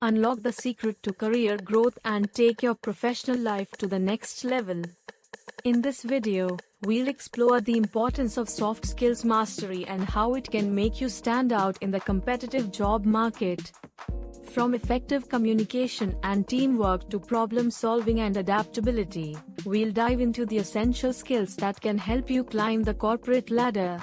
Unlock the secret to career growth and take your professional life to the next level. In this video, we'll explore the importance of soft skills mastery and how it can make you stand out in the competitive job market. From effective communication and teamwork to problem solving and adaptability, we'll dive into the essential skills that can help you climb the corporate ladder.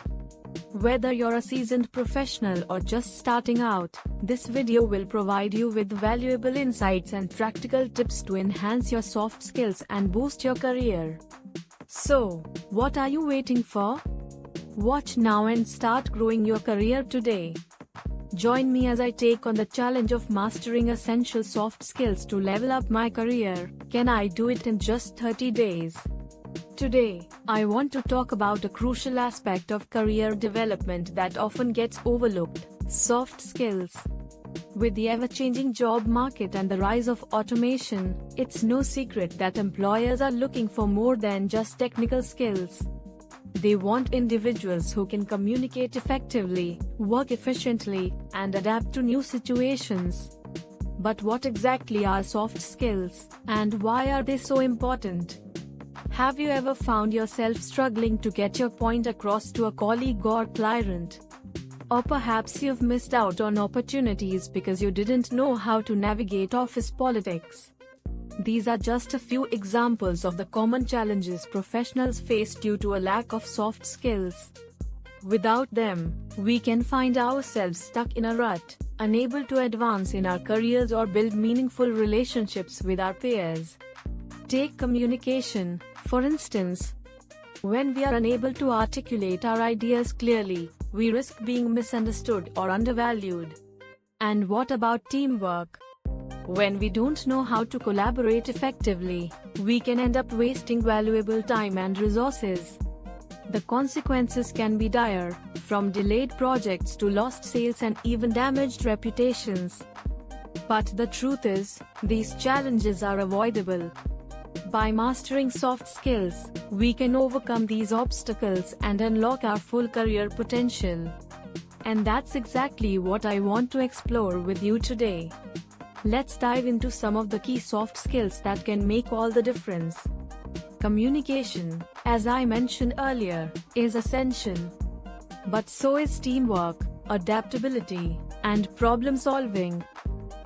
Whether you're a seasoned professional or just starting out, this video will provide you with valuable insights and practical tips to enhance your soft skills and boost your career. So, what are you waiting for? Watch now and start growing your career today. Join me as I take on the challenge of mastering essential soft skills to level up my career. Can I do it in just 30 days? Today, I want to talk about a crucial aspect of career development that often gets overlooked: soft skills. With the ever-changing job market and the rise of automation, it's no secret that employers are looking for more than just technical skills. They want individuals who can communicate effectively, work efficiently, and adapt to new situations. But what exactly are soft skills, and why are they so important? Have you ever found yourself struggling to get your point across to a colleague or client? Or perhaps you've missed out on opportunities because you didn't know how to navigate office politics. These are just a few examples of the common challenges professionals face due to a lack of soft skills. Without them, we can find ourselves stuck in a rut, unable to advance in our careers or build meaningful relationships with our peers. Take communication, for instance. When we are unable to articulate our ideas clearly, we risk being misunderstood or undervalued. And what about teamwork? When we don't know how to collaborate effectively, we can end up wasting valuable time and resources. The consequences can be dire, from delayed projects to lost sales and even damaged reputations. But the truth is, these challenges are avoidable. By mastering soft skills, we can overcome these obstacles and unlock our full career potential. And that's exactly what I want to explore with you today. Let's dive into some of the key soft skills that can make all the difference. Communication, as I mentioned earlier, is essential. But so is teamwork, adaptability, and problem solving.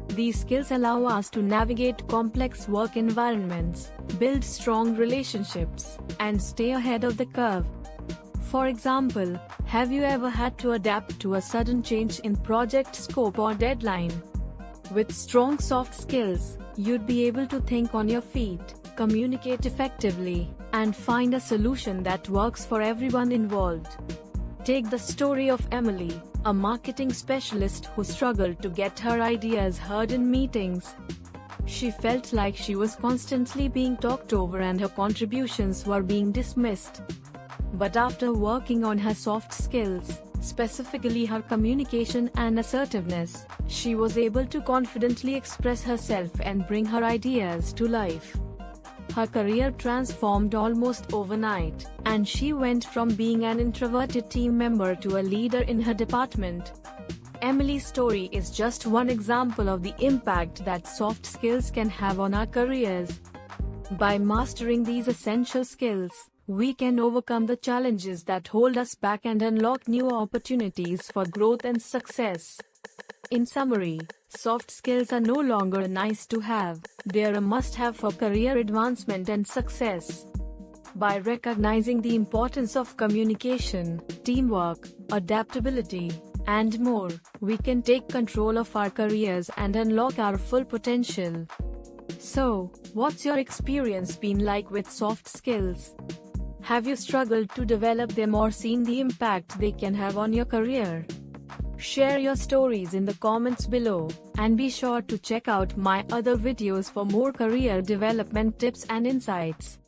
These skills allow us to navigate complex work environments, build strong relationships, and stay ahead of the curve. For example, have you ever had to adapt to a sudden change in project scope or deadline? With strong soft skills, you'd be able to think on your feet, communicate effectively, and find a solution that works for everyone involved. Take the story of Emily, a marketing specialist who struggled to get her ideas heard in meetings. She felt like she was constantly being talked over and her contributions were being dismissed. But after working on her soft skills, specifically her communication and assertiveness, she was able to confidently express herself and bring her ideas to life. Her career transformed almost overnight, and she went from being an introverted team member to a leader in her department. Emily's story is just one example of the impact that soft skills can have on our careers. By mastering these essential skills, we can overcome the challenges that hold us back and unlock new opportunities for growth and success. In summary, soft skills are no longer a nice to have, they are a must-have for career advancement and success. By recognizing the importance of communication, teamwork, adaptability, and more, we can take control of our careers and unlock our full potential. So, what's your experience been like with soft skills? Have you struggled to develop them or seen the impact they can have on your career? Share your stories in the comments below, and be sure to check out my other videos for more career development tips and insights.